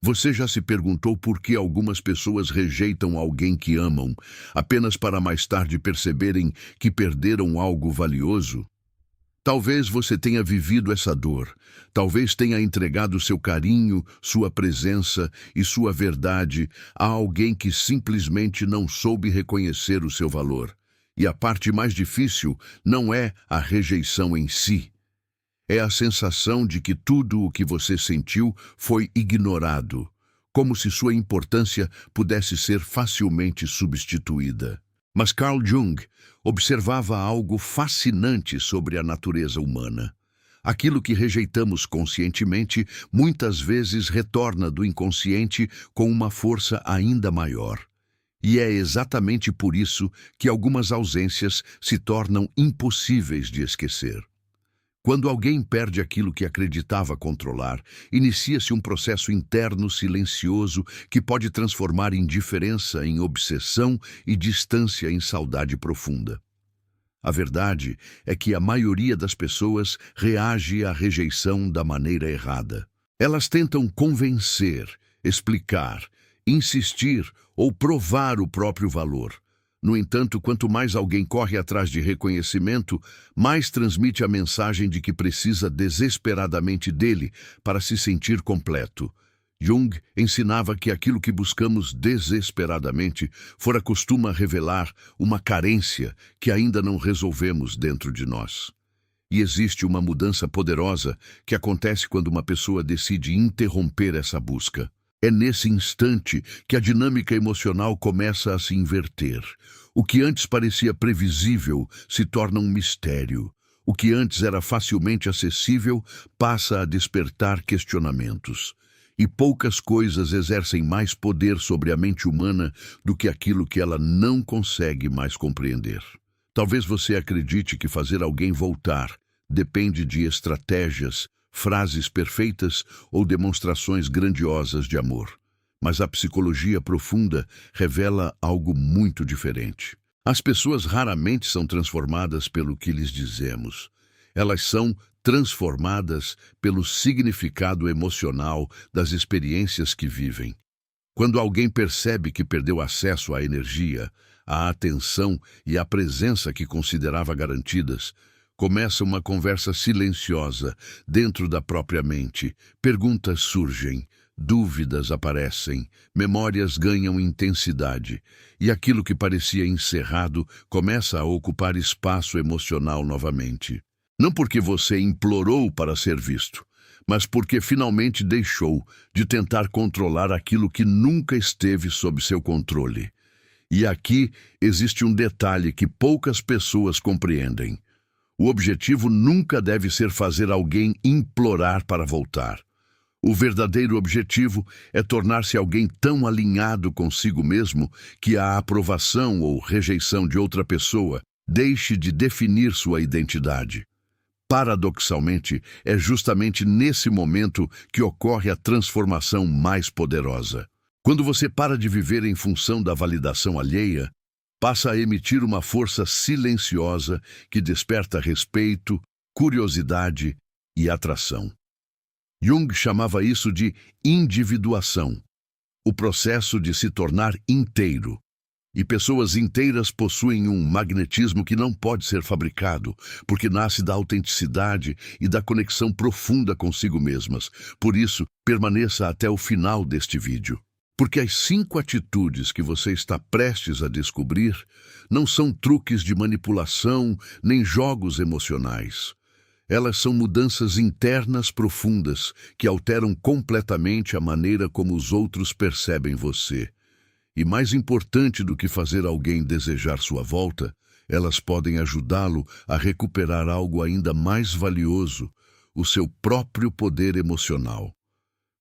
Você já se perguntou por que algumas pessoas rejeitam alguém que amam, apenas para mais tarde perceberem que perderam algo valioso? Talvez você tenha vivido essa dor. Talvez tenha entregado seu carinho, sua presença e sua verdade a alguém que simplesmente não soube reconhecer o seu valor. E a parte mais difícil não é a rejeição em si. É a sensação de que tudo o que você sentiu foi ignorado, como se sua importância pudesse ser facilmente substituída. Mas Carl Jung observava algo fascinante sobre a natureza humana. Aquilo que rejeitamos conscientemente muitas vezes retorna do inconsciente com uma força ainda maior. E é exatamente por isso que algumas ausências se tornam impossíveis de esquecer. Quando alguém perde aquilo que acreditava controlar, inicia-se um processo interno silencioso que pode transformar indiferença em obsessão e distância em saudade profunda. A verdade é que a maioria das pessoas reage à rejeição da maneira errada. Elas tentam convencer, explicar, insistir ou provar o próprio valor. No entanto, quanto mais alguém corre atrás de reconhecimento, mais transmite a mensagem de que precisa desesperadamente dele para se sentir completo. Jung ensinava que aquilo que buscamos desesperadamente fora costuma revelar uma carência que ainda não resolvemos dentro de nós. E existe uma mudança poderosa que acontece quando uma pessoa decide interromper essa busca. É nesse instante que a dinâmica emocional começa a se inverter. O que antes parecia previsível se torna um mistério. O que antes era facilmente acessível passa a despertar questionamentos. E poucas coisas exercem mais poder sobre a mente humana do que aquilo que ela não consegue mais compreender. Talvez você acredite que fazer alguém voltar depende de estratégias, frases perfeitas ou demonstrações grandiosas de amor. Mas a psicologia profunda revela algo muito diferente. As pessoas raramente são transformadas pelo que lhes dizemos. Elas são transformadas pelo significado emocional das experiências que vivem. Quando alguém percebe que perdeu acesso à energia, à atenção e à presença que considerava garantidas, começa uma conversa silenciosa dentro da própria mente. Perguntas surgem, dúvidas aparecem, memórias ganham intensidade, e aquilo que parecia encerrado começa a ocupar espaço emocional novamente. Não porque você implorou para ser visto, mas porque finalmente deixou de tentar controlar aquilo que nunca esteve sob seu controle. E aqui existe um detalhe que poucas pessoas compreendem. O objetivo nunca deve ser fazer alguém implorar para voltar. O verdadeiro objetivo é tornar-se alguém tão alinhado consigo mesmo que a aprovação ou rejeição de outra pessoa deixe de definir sua identidade. Paradoxalmente, é justamente nesse momento que ocorre a transformação mais poderosa. Quando você para de viver em função da validação alheia, passa a emitir uma força silenciosa que desperta respeito, curiosidade e atração. Jung chamava isso de individuação, o processo de se tornar inteiro. E pessoas inteiras possuem um magnetismo que não pode ser fabricado, porque nasce da autenticidade e da conexão profunda consigo mesmas. Por isso, permaneça até o final deste vídeo. Porque as 5 atitudes que você está prestes a descobrir não são truques de manipulação nem jogos emocionais. Elas são mudanças internas profundas que alteram completamente a maneira como os outros percebem você. E mais importante do que fazer alguém desejar sua volta, elas podem ajudá-lo a recuperar algo ainda mais valioso, o seu próprio poder emocional.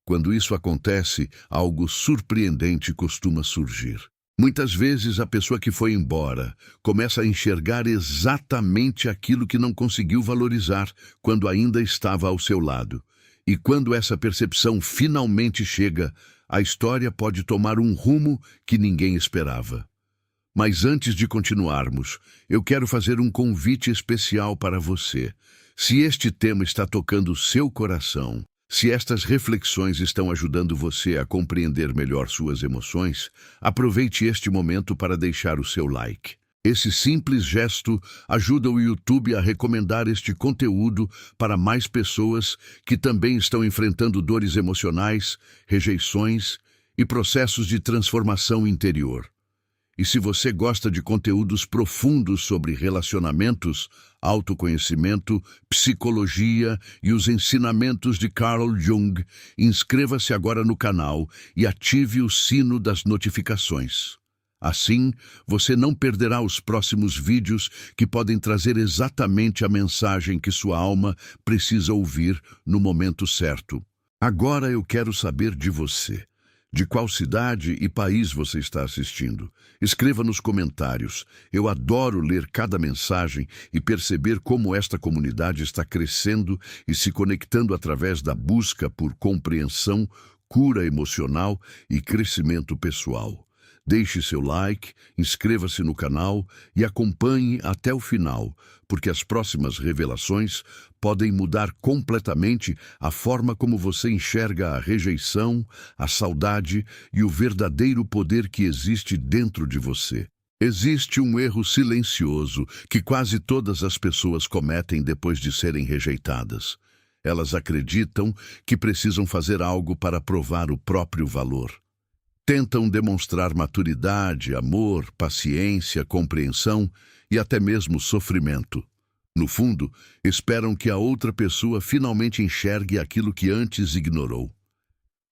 Quando isso acontece, algo surpreendente costuma surgir. Muitas vezes a pessoa que foi embora começa a enxergar exatamente aquilo que não conseguiu valorizar quando ainda estava ao seu lado. E quando essa percepção finalmente chega, a história pode tomar um rumo que ninguém esperava. Mas antes de continuarmos, eu quero fazer um convite especial para você. Se este tema está tocando o seu coração, Se estas reflexões estão ajudando você a compreender melhor suas emoções, aproveite este momento para deixar o seu like. Esse simples gesto ajuda o YouTube a recomendar este conteúdo para mais pessoas que também estão enfrentando dores emocionais, rejeições e processos de transformação interior. E se você gosta de conteúdos profundos sobre relacionamentos, autoconhecimento, psicologia e os ensinamentos de Carl Jung, inscreva-se agora no canal e ative o sino das notificações. Assim, você não perderá os próximos vídeos que podem trazer exatamente a mensagem que sua alma precisa ouvir no momento certo. Agora eu quero saber de você. De qual cidade e país você está assistindo? Escreva nos comentários. Eu adoro ler cada mensagem e perceber como esta comunidade está crescendo e se conectando através da busca por compreensão, cura emocional e crescimento pessoal. Deixe seu like, inscreva-se no canal e acompanhe até o final, porque as próximas revelações podem mudar completamente a forma como você enxerga a rejeição, a saudade e o verdadeiro poder que existe dentro de você. Existe um erro silencioso que quase todas as pessoas cometem depois de serem rejeitadas. Elas acreditam que precisam fazer algo para provar o próprio valor. Tentam demonstrar maturidade, amor, paciência, compreensão e até mesmo sofrimento. No fundo, esperam que a outra pessoa finalmente enxergue aquilo que antes ignorou.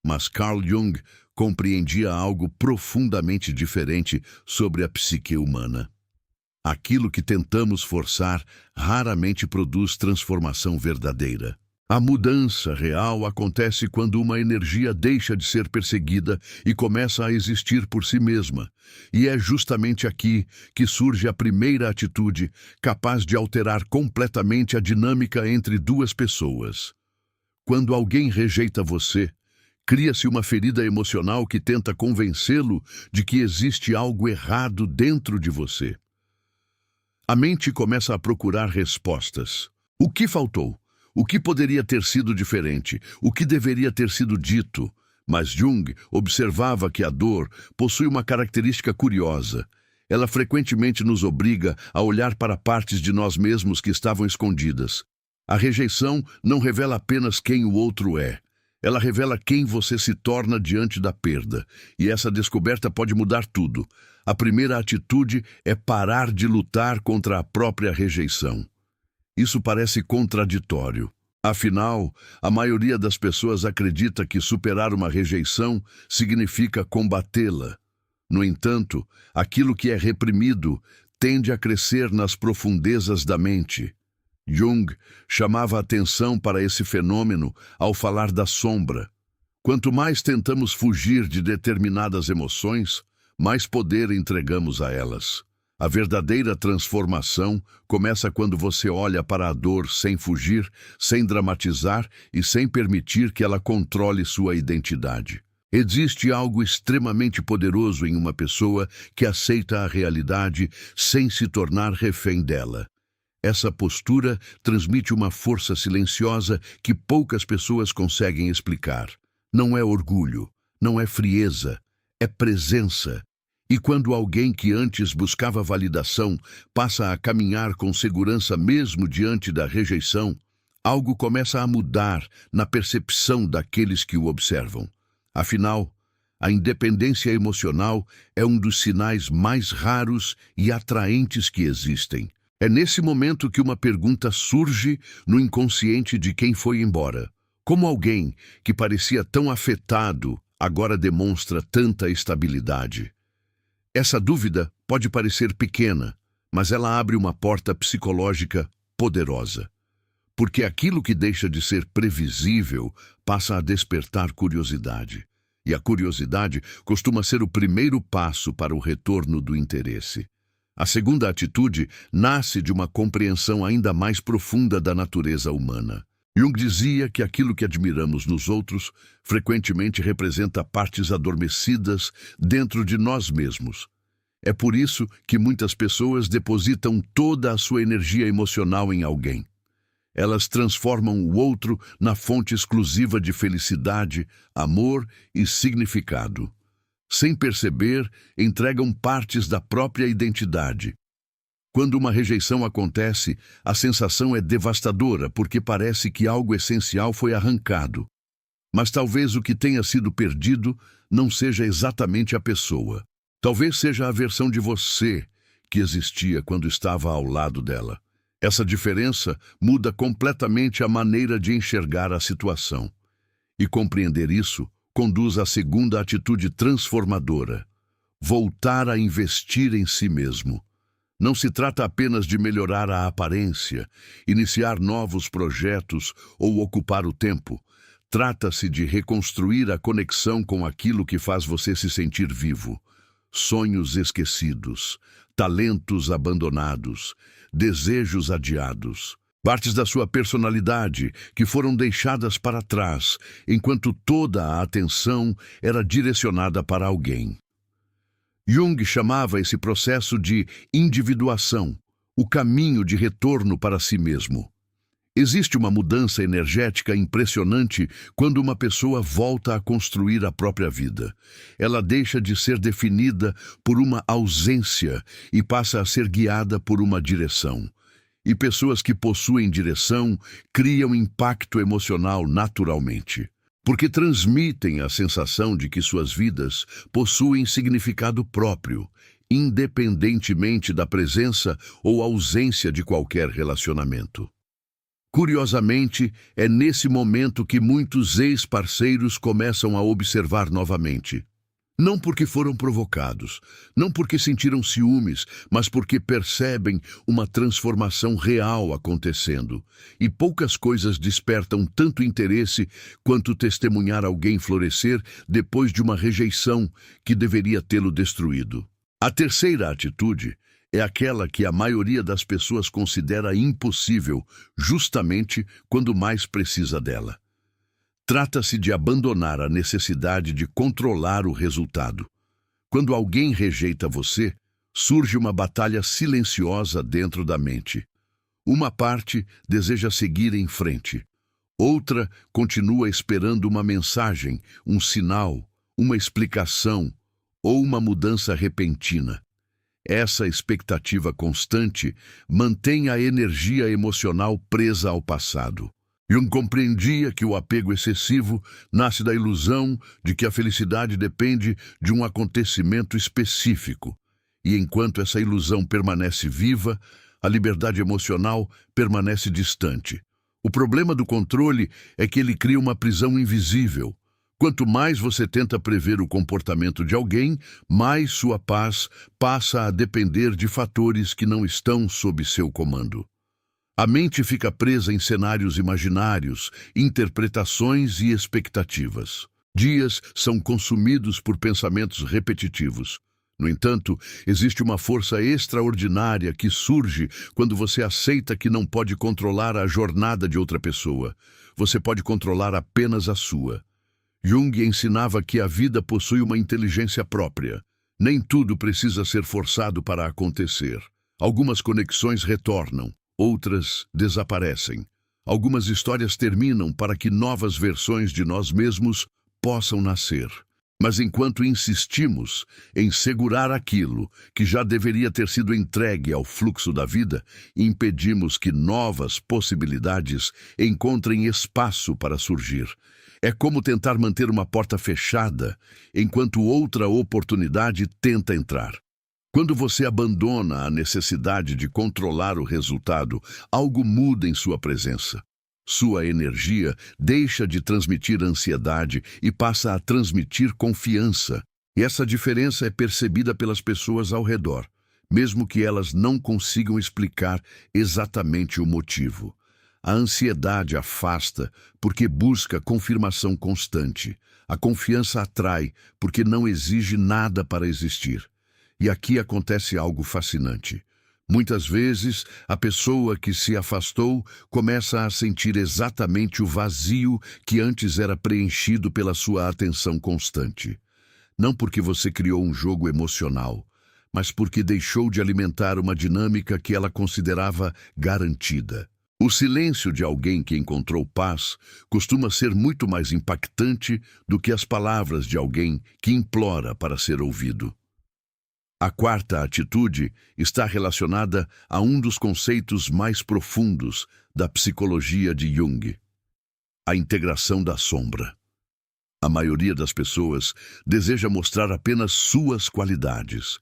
Mas Carl Jung compreendia algo profundamente diferente sobre a psique humana. Aquilo que tentamos forçar raramente produz transformação verdadeira. A mudança real acontece quando uma energia deixa de ser perseguida e começa a existir por si mesma. E é justamente aqui que surge a primeira atitude, capaz de alterar completamente a dinâmica entre duas pessoas. Quando alguém rejeita você, cria-se uma ferida emocional que tenta convencê-lo de que existe algo errado dentro de você. A mente começa a procurar respostas. O que faltou? O que poderia ter sido diferente? O que deveria ter sido dito? Mas Jung observava que a dor possui uma característica curiosa. Ela frequentemente nos obriga a olhar para partes de nós mesmos que estavam escondidas. A rejeição não revela apenas quem o outro é. Ela revela quem você se torna diante da perda. E essa descoberta pode mudar tudo. A primeira atitude é parar de lutar contra a própria rejeição. Isso parece contraditório. Afinal, a maioria das pessoas acredita que superar uma rejeição significa combatê-la. No entanto, aquilo que é reprimido tende a crescer nas profundezas da mente. Jung chamava atenção para esse fenômeno ao falar da sombra. Quanto mais tentamos fugir de determinadas emoções, mais poder entregamos a elas. A verdadeira transformação começa quando você olha para a dor sem fugir, sem dramatizar e sem permitir que ela controle sua identidade. Existe algo extremamente poderoso em uma pessoa que aceita a realidade sem se tornar refém dela. Essa postura transmite uma força silenciosa que poucas pessoas conseguem explicar. Não é orgulho, não é frieza, é presença. E quando alguém que antes buscava validação passa a caminhar com segurança mesmo diante da rejeição, algo começa a mudar na percepção daqueles que o observam. Afinal, a independência emocional é um dos sinais mais raros e atraentes que existem. É nesse momento que uma pergunta surge no inconsciente de quem foi embora. Como alguém que parecia tão afetado agora demonstra tanta estabilidade? Essa dúvida pode parecer pequena, mas ela abre uma porta psicológica poderosa. Porque aquilo que deixa de ser previsível passa a despertar curiosidade. E a curiosidade costuma ser o primeiro passo para o retorno do interesse. A segunda atitude nasce de uma compreensão ainda mais profunda da natureza humana. Jung dizia que aquilo que admiramos nos outros frequentemente representa partes adormecidas dentro de nós mesmos. É por isso que muitas pessoas depositam toda a sua energia emocional em alguém. Elas transformam o outro na fonte exclusiva de felicidade, amor e significado. Sem perceber, entregam partes da própria identidade. Quando uma rejeição acontece, a sensação é devastadora porque parece que algo essencial foi arrancado. Mas talvez o que tenha sido perdido não seja exatamente a pessoa. Talvez seja a versão de você que existia quando estava ao lado dela. Essa diferença muda completamente a maneira de enxergar a situação. E compreender isso conduz à segunda atitude transformadora: voltar a investir em si mesmo. Não se trata apenas de melhorar a aparência, iniciar novos projetos ou ocupar o tempo. Trata-se de reconstruir a conexão com aquilo que faz você se sentir vivo. Sonhos esquecidos, talentos abandonados, desejos adiados, partes da sua personalidade que foram deixadas para trás, enquanto toda a atenção era direcionada para alguém. Jung chamava esse processo de individuação, o caminho de retorno para si mesmo. Existe uma mudança energética impressionante quando uma pessoa volta a construir a própria vida. Ela deixa de ser definida por uma ausência e passa a ser guiada por uma direção. E pessoas que possuem direção criam impacto emocional naturalmente, porque transmitem a sensação de que suas vidas possuem significado próprio, independentemente da presença ou ausência de qualquer relacionamento. Curiosamente, é nesse momento que muitos ex-parceiros começam a observar novamente. Não porque foram provocados, não porque sentiram ciúmes, mas porque percebem uma transformação real acontecendo. E poucas coisas despertam tanto interesse quanto testemunhar alguém florescer depois de uma rejeição que deveria tê-lo destruído. A terceira atitude é aquela que a maioria das pessoas considera impossível, justamente quando mais precisa dela. Trata-se de abandonar a necessidade de controlar o resultado. Quando alguém rejeita você, surge uma batalha silenciosa dentro da mente. Uma parte deseja seguir em frente. Outra continua esperando uma mensagem, um sinal, uma explicação ou uma mudança repentina. Essa expectativa constante mantém a energia emocional presa ao passado. Jung compreendia que o apego excessivo nasce da ilusão de que a felicidade depende de um acontecimento específico. E enquanto essa ilusão permanece viva, a liberdade emocional permanece distante. O problema do controle é que ele cria uma prisão invisível. Quanto mais você tenta prever o comportamento de alguém, mais sua paz passa a depender de fatores que não estão sob seu comando. A mente fica presa em cenários imaginários, interpretações e expectativas. Dias são consumidos por pensamentos repetitivos. No entanto, existe uma força extraordinária que surge quando você aceita que não pode controlar a jornada de outra pessoa. Você pode controlar apenas a sua. Jung ensinava que a vida possui uma inteligência própria. Nem tudo precisa ser forçado para acontecer. Algumas conexões retornam. Outras desaparecem. Algumas histórias terminam para que novas versões de nós mesmos possam nascer. Mas enquanto insistimos em segurar aquilo que já deveria ter sido entregue ao fluxo da vida, impedimos que novas possibilidades encontrem espaço para surgir. É como tentar manter uma porta fechada enquanto outra oportunidade tenta entrar. Quando você abandona a necessidade de controlar o resultado, algo muda em sua presença. Sua energia deixa de transmitir ansiedade e passa a transmitir confiança. E essa diferença é percebida pelas pessoas ao redor, mesmo que elas não consigam explicar exatamente o motivo. A ansiedade afasta porque busca confirmação constante. A confiança atrai porque não exige nada para existir. E aqui acontece algo fascinante. Muitas vezes, a pessoa que se afastou começa a sentir exatamente o vazio que antes era preenchido pela sua atenção constante. Não porque você criou um jogo emocional, mas porque deixou de alimentar uma dinâmica que ela considerava garantida. O silêncio de alguém que encontrou paz costuma ser muito mais impactante do que as palavras de alguém que implora para ser ouvido. A quarta atitude está relacionada a um dos conceitos mais profundos da psicologia de Jung: a integração da sombra. A maioria das pessoas deseja mostrar apenas suas qualidades.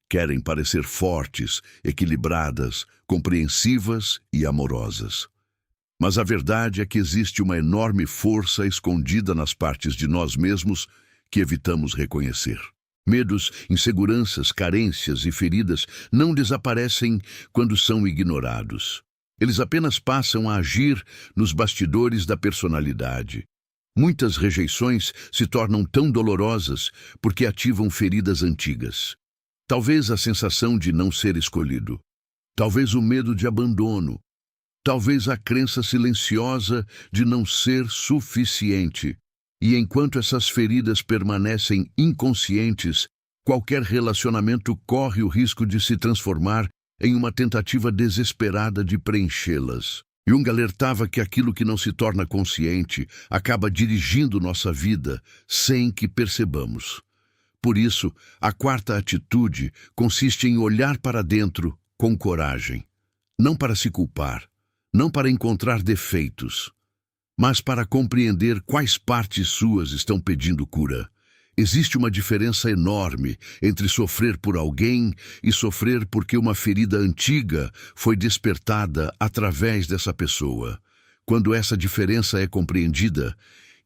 Querem parecer fortes, equilibradas, compreensivas e amorosas. Mas a verdade é que existe uma enorme força escondida nas partes de nós mesmos que evitamos reconhecer. Medos, inseguranças, carências e feridas não desaparecem quando são ignorados. Eles apenas passam a agir nos bastidores da personalidade. Muitas rejeições se tornam tão dolorosas porque ativam feridas antigas. Talvez a sensação de não ser escolhido. Talvez o medo de abandono. Talvez a crença silenciosa de não ser suficiente. E enquanto essas feridas permanecem inconscientes, qualquer relacionamento corre o risco de se transformar em uma tentativa desesperada de preenchê-las. Jung alertava que aquilo que não se torna consciente acaba dirigindo nossa vida sem que percebamos. Por isso, a quarta atitude consiste em olhar para dentro com coragem, não para se culpar, não para encontrar defeitos, mas para compreender quais partes suas estão pedindo cura. Existe uma diferença enorme entre sofrer por alguém e sofrer porque uma ferida antiga foi despertada através dessa pessoa. Quando essa diferença é compreendida,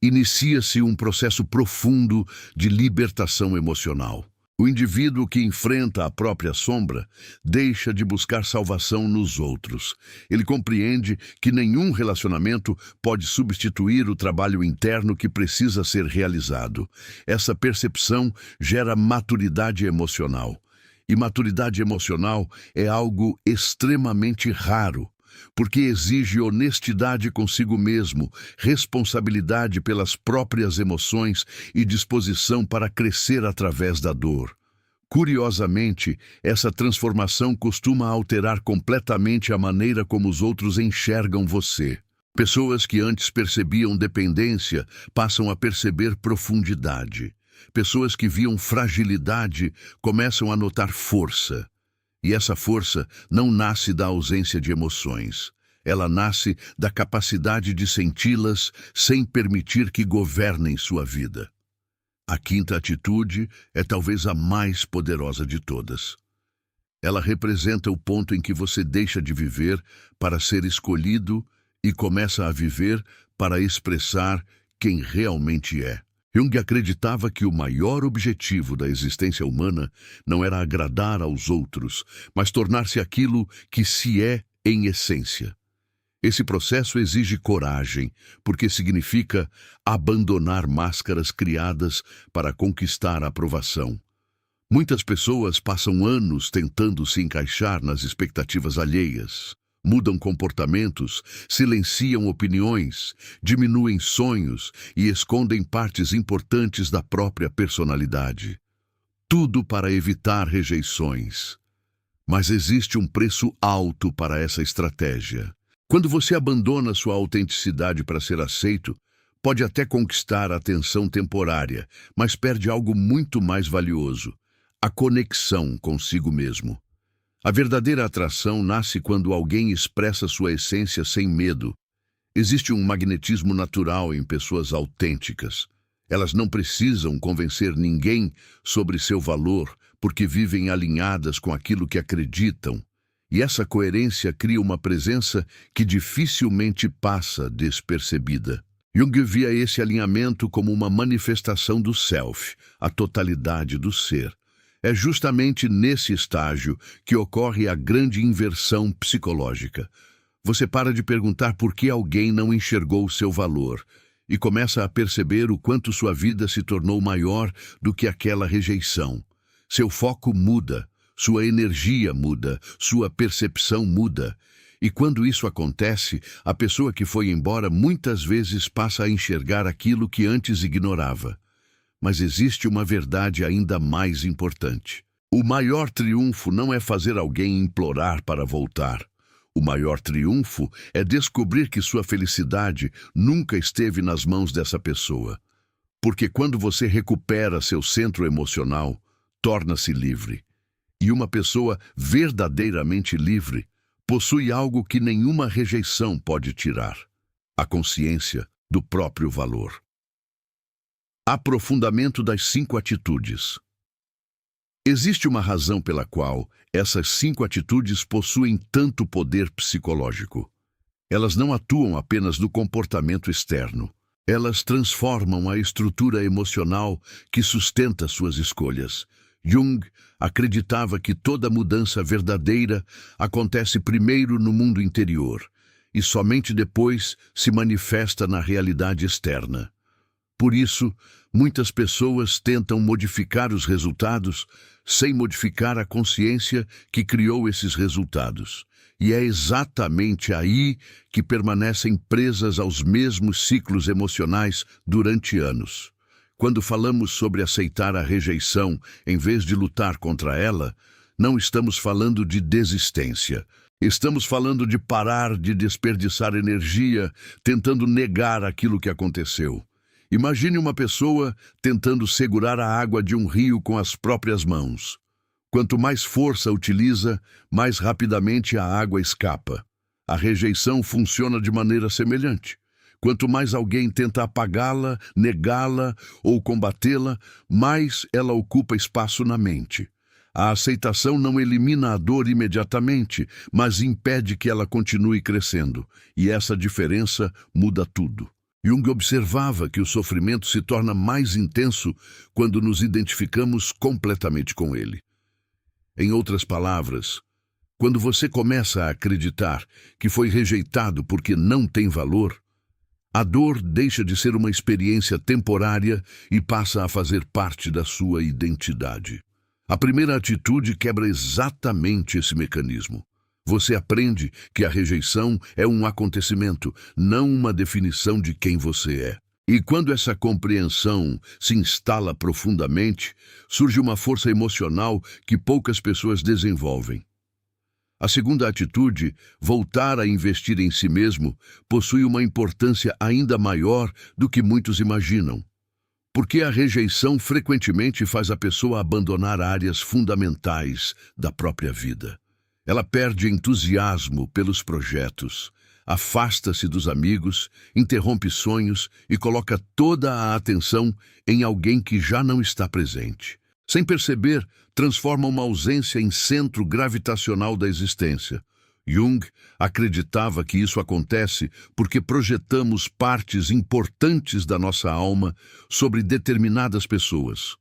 inicia-se um processo profundo de libertação emocional. O indivíduo que enfrenta a própria sombra deixa de buscar salvação nos outros. Ele compreende que nenhum relacionamento pode substituir o trabalho interno que precisa ser realizado. Essa percepção gera maturidade emocional. E maturidade emocional é algo extremamente raro, porque exige honestidade consigo mesmo, responsabilidade pelas próprias emoções e disposição para crescer através da dor. Curiosamente, essa transformação costuma alterar completamente a maneira como os outros enxergam você. Pessoas que antes percebiam dependência passam a perceber profundidade. Pessoas que viam fragilidade começam a notar força. E essa força não nasce da ausência de emoções. Ela nasce da capacidade de senti-las sem permitir que governem sua vida. A quinta atitude é talvez a mais poderosa de todas. Ela representa o ponto em que você deixa de viver para ser escolhido e começa a viver para expressar quem realmente é. Jung acreditava que o maior objetivo da existência humana não era agradar aos outros, mas tornar-se aquilo que se é em essência. Esse processo exige coragem, porque significa abandonar máscaras criadas para conquistar a aprovação. Muitas pessoas passam anos tentando se encaixar nas expectativas alheias. Mudam comportamentos, silenciam opiniões, diminuem sonhos e escondem partes importantes da própria personalidade. Tudo para evitar rejeições. Mas existe um preço alto para essa estratégia. Quando você abandona sua autenticidade para ser aceito, pode até conquistar a atenção temporária, mas perde algo muito mais valioso: a conexão consigo mesmo. A verdadeira atração nasce quando alguém expressa sua essência sem medo. Existe um magnetismo natural em pessoas autênticas. Elas não precisam convencer ninguém sobre seu valor, porque vivem alinhadas com aquilo que acreditam. E essa coerência cria uma presença que dificilmente passa despercebida. Jung via esse alinhamento como uma manifestação do self, a totalidade do ser. É justamente nesse estágio que ocorre a grande inversão psicológica. Você para de perguntar por que alguém não enxergou o seu valor e começa a perceber o quanto sua vida se tornou maior do que aquela rejeição. Seu foco muda, sua energia muda, sua percepção muda. E quando isso acontece, a pessoa que foi embora muitas vezes passa a enxergar aquilo que antes ignorava. Mas existe uma verdade ainda mais importante. O maior triunfo não é fazer alguém implorar para voltar. O maior triunfo é descobrir que sua felicidade nunca esteve nas mãos dessa pessoa. Porque quando você recupera seu centro emocional, torna-se livre. E uma pessoa verdadeiramente livre possui algo que nenhuma rejeição pode tirar: a consciência do próprio valor. Aprofundamento das 5 atitudes. Existe uma razão pela qual essas 5 atitudes possuem tanto poder psicológico. Elas não atuam apenas no comportamento externo. Elas transformam a estrutura emocional que sustenta suas escolhas. Jung acreditava que toda mudança verdadeira acontece primeiro no mundo interior e somente depois se manifesta na realidade externa. Por isso, muitas pessoas tentam modificar os resultados sem modificar a consciência que criou esses resultados. E é exatamente aí que permanecem presas aos mesmos ciclos emocionais durante anos. Quando falamos sobre aceitar a rejeição em vez de lutar contra ela, não estamos falando de desistência. Estamos falando de parar de desperdiçar energia tentando negar aquilo que aconteceu. Imagine uma pessoa tentando segurar a água de um rio com as próprias mãos. Quanto mais força utiliza, mais rapidamente a água escapa. A rejeição funciona de maneira semelhante. Quanto mais alguém tenta apagá-la, negá-la ou combatê-la, mais ela ocupa espaço na mente. A aceitação não elimina a dor imediatamente, mas impede que ela continue crescendo. E essa diferença muda tudo. Jung observava que o sofrimento se torna mais intenso quando nos identificamos completamente com ele. Em outras palavras, quando você começa a acreditar que foi rejeitado porque não tem valor, a dor deixa de ser uma experiência temporária e passa a fazer parte da sua identidade. A primeira atitude quebra exatamente esse mecanismo. Você aprende que a rejeição é um acontecimento, não uma definição de quem você é. E quando essa compreensão se instala profundamente, surge uma força emocional que poucas pessoas desenvolvem. A segunda atitude, voltar a investir em si mesmo, possui uma importância ainda maior do que muitos imaginam. Porque a rejeição frequentemente faz a pessoa abandonar áreas fundamentais da própria vida. Ela perde entusiasmo pelos projetos, afasta-se dos amigos, interrompe sonhos e coloca toda a atenção em alguém que já não está presente. Sem perceber, transforma uma ausência em centro gravitacional da existência. Jung acreditava que isso acontece porque projetamos partes importantes da nossa alma sobre determinadas pessoas.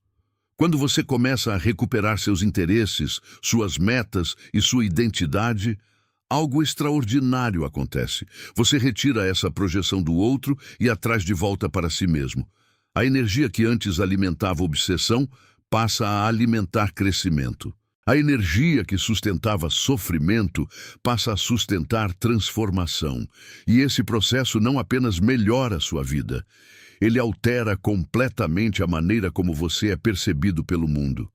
Quando você começa a recuperar seus interesses, suas metas e sua identidade, algo extraordinário acontece. Você retira essa projeção do outro e a traz de volta para si mesmo. A energia que antes alimentava obsessão passa a alimentar crescimento. A energia que sustentava sofrimento passa a sustentar transformação. E esse processo não apenas melhora a sua vida, ele altera completamente a maneira como você é percebido pelo mundo.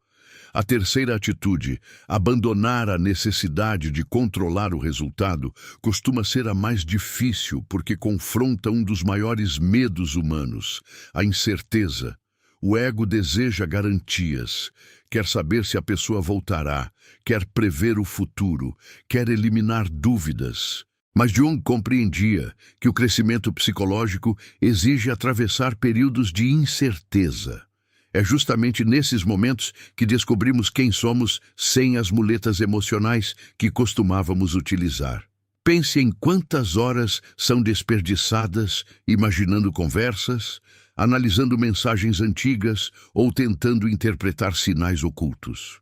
A terceira atitude, abandonar a necessidade de controlar o resultado, costuma ser a mais difícil porque confronta um dos maiores medos humanos, a incerteza. O ego deseja garantias, quer saber se a pessoa voltará, quer prever o futuro, quer eliminar dúvidas. Mas Jung compreendia que o crescimento psicológico exige atravessar períodos de incerteza. É justamente nesses momentos que descobrimos quem somos sem as muletas emocionais que costumávamos utilizar. Pense em quantas horas são desperdiçadas imaginando conversas, analisando mensagens antigas ou tentando interpretar sinais ocultos.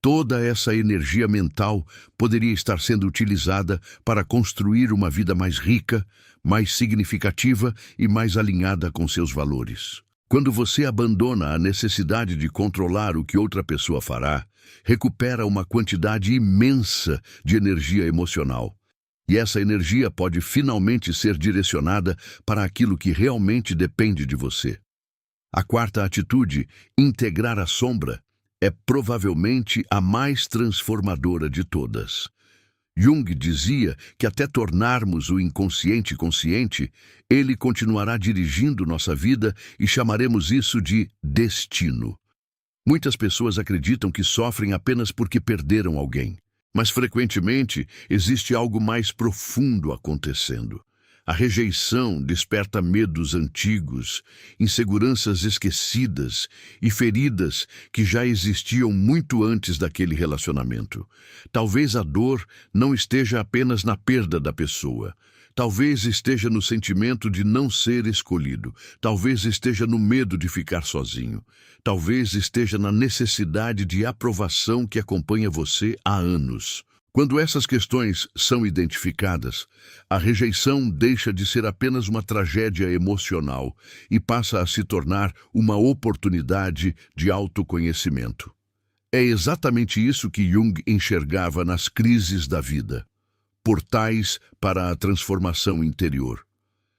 Toda essa energia mental poderia estar sendo utilizada para construir uma vida mais rica, mais significativa e mais alinhada com seus valores. Quando você abandona a necessidade de controlar o que outra pessoa fará, recupera uma quantidade imensa de energia emocional. E essa energia pode finalmente ser direcionada para aquilo que realmente depende de você. A quarta atitude, integrar a sombra, é provavelmente a mais transformadora de todas. Jung dizia que até tornarmos o inconsciente consciente, ele continuará dirigindo nossa vida e chamaremos isso de destino. Muitas pessoas acreditam que sofrem apenas porque perderam alguém, mas frequentemente existe algo mais profundo acontecendo. A rejeição desperta medos antigos, inseguranças esquecidas e feridas que já existiam muito antes daquele relacionamento. Talvez a dor não esteja apenas na perda da pessoa. Talvez esteja no sentimento de não ser escolhido. Talvez esteja no medo de ficar sozinho. Talvez esteja na necessidade de aprovação que acompanha você há anos. Quando essas questões são identificadas, a rejeição deixa de ser apenas uma tragédia emocional e passa a se tornar uma oportunidade de autoconhecimento. É exatamente isso que Jung enxergava nas crises da vida, portais para a transformação interior.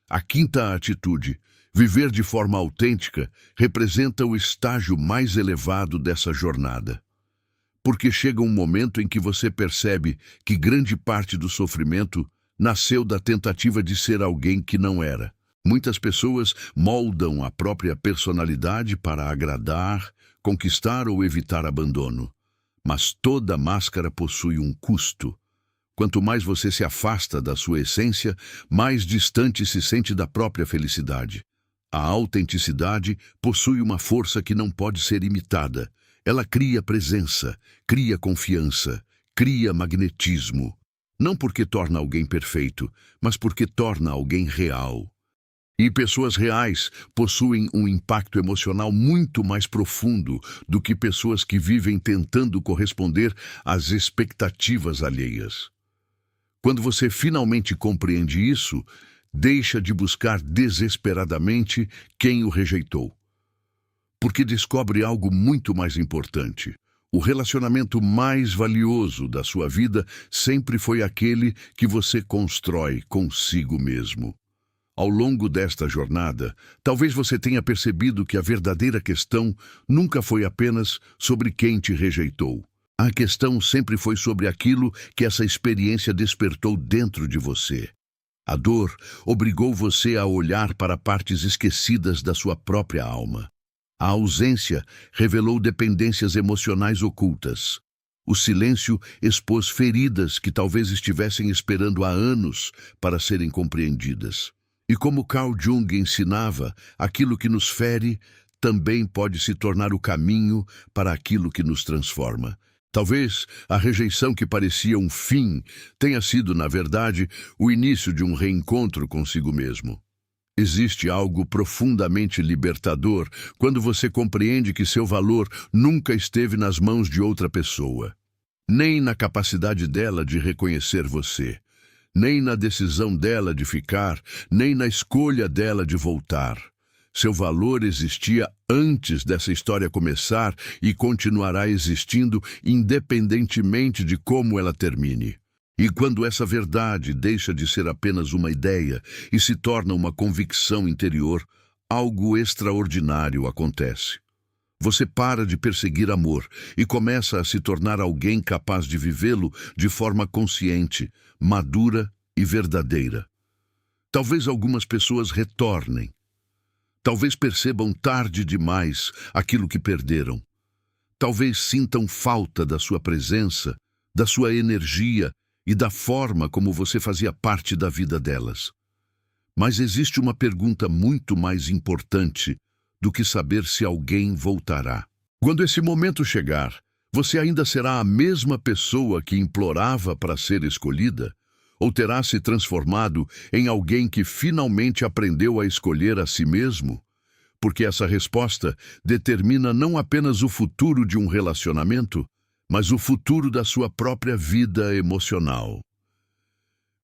A quinta atitude, viver de forma autêntica, representa o estágio mais elevado dessa jornada. Porque chega um momento em que você percebe que grande parte do sofrimento nasceu da tentativa de ser alguém que não era. Muitas pessoas moldam a própria personalidade para agradar, conquistar ou evitar abandono. Mas toda máscara possui um custo. Quanto mais você se afasta da sua essência, mais distante se sente da própria felicidade. A autenticidade possui uma força que não pode ser imitada. Ela cria presença, cria confiança, cria magnetismo. Não porque torna alguém perfeito, mas porque torna alguém real. E pessoas reais possuem um impacto emocional muito mais profundo do que pessoas que vivem tentando corresponder às expectativas alheias. Quando você finalmente compreende isso, deixa de buscar desesperadamente quem o rejeitou. Porque descobre algo muito mais importante. O relacionamento mais valioso da sua vida sempre foi aquele que você constrói consigo mesmo. Ao longo desta jornada, talvez você tenha percebido que a verdadeira questão nunca foi apenas sobre quem te rejeitou. A questão sempre foi sobre aquilo que essa experiência despertou dentro de você. A dor obrigou você a olhar para partes esquecidas da sua própria alma. A ausência revelou dependências emocionais ocultas. O silêncio expôs feridas que talvez estivessem esperando há anos para serem compreendidas. E como Carl Jung ensinava, aquilo que nos fere também pode se tornar o caminho para aquilo que nos transforma. Talvez a rejeição que parecia um fim tenha sido, na verdade, o início de um reencontro consigo mesmo. Existe algo profundamente libertador quando você compreende que seu valor nunca esteve nas mãos de outra pessoa, nem na capacidade dela de reconhecer você, nem na decisão dela de ficar, nem na escolha dela de voltar. Seu valor existia antes dessa história começar e continuará existindo independentemente de como ela termine. E quando essa verdade deixa de ser apenas uma ideia e se torna uma convicção interior, algo extraordinário acontece. Você para de perseguir amor e começa a se tornar alguém capaz de vivê-lo de forma consciente, madura e verdadeira. Talvez algumas pessoas retornem. Talvez percebam tarde demais aquilo que perderam. Talvez sintam falta da sua presença, da sua energia e da forma como você fazia parte da vida delas. Mas existe uma pergunta muito mais importante do que saber se alguém voltará. Quando esse momento chegar, você ainda será a mesma pessoa que implorava para ser escolhida? Ou terá se transformado em alguém que finalmente aprendeu a escolher a si mesmo? Porque essa resposta determina não apenas o futuro de um relacionamento, mas o futuro da sua própria vida emocional.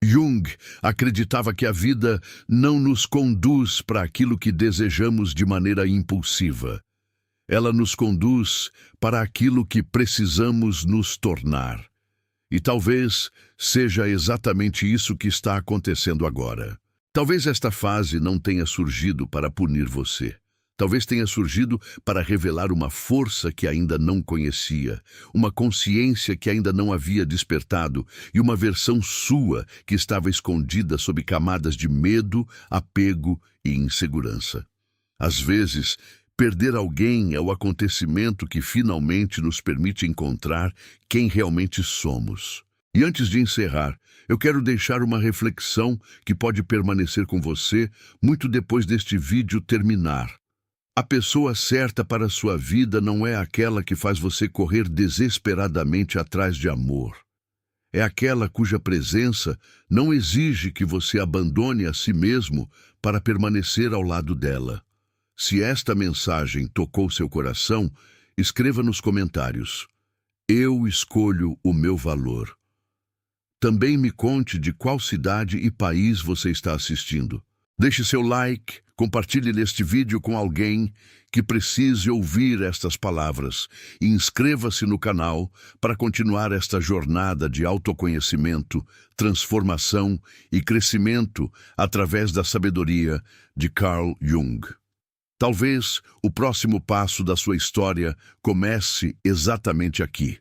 Jung acreditava que a vida não nos conduz para aquilo que desejamos de maneira impulsiva. Ela nos conduz para aquilo que precisamos nos tornar. E talvez seja exatamente isso que está acontecendo agora. Talvez esta fase não tenha surgido para punir você. Talvez tenha surgido para revelar uma força que ainda não conhecia, uma consciência que ainda não havia despertado e uma versão sua que estava escondida sob camadas de medo, apego e insegurança. Às vezes, perder alguém é o acontecimento que finalmente nos permite encontrar quem realmente somos. E antes de encerrar, eu quero deixar uma reflexão que pode permanecer com você muito depois deste vídeo terminar. A pessoa certa para a sua vida não é aquela que faz você correr desesperadamente atrás de amor. É aquela cuja presença não exige que você abandone a si mesmo para permanecer ao lado dela. Se esta mensagem tocou seu coração, escreva nos comentários: Eu escolho o meu valor. Também me conte de qual cidade e país você está assistindo. Deixe seu like, compartilhe este vídeo com alguém que precise ouvir estas palavras e inscreva-se no canal para continuar esta jornada de autoconhecimento, transformação e crescimento através da sabedoria de Carl Jung. Talvez o próximo passo da sua história comece exatamente aqui.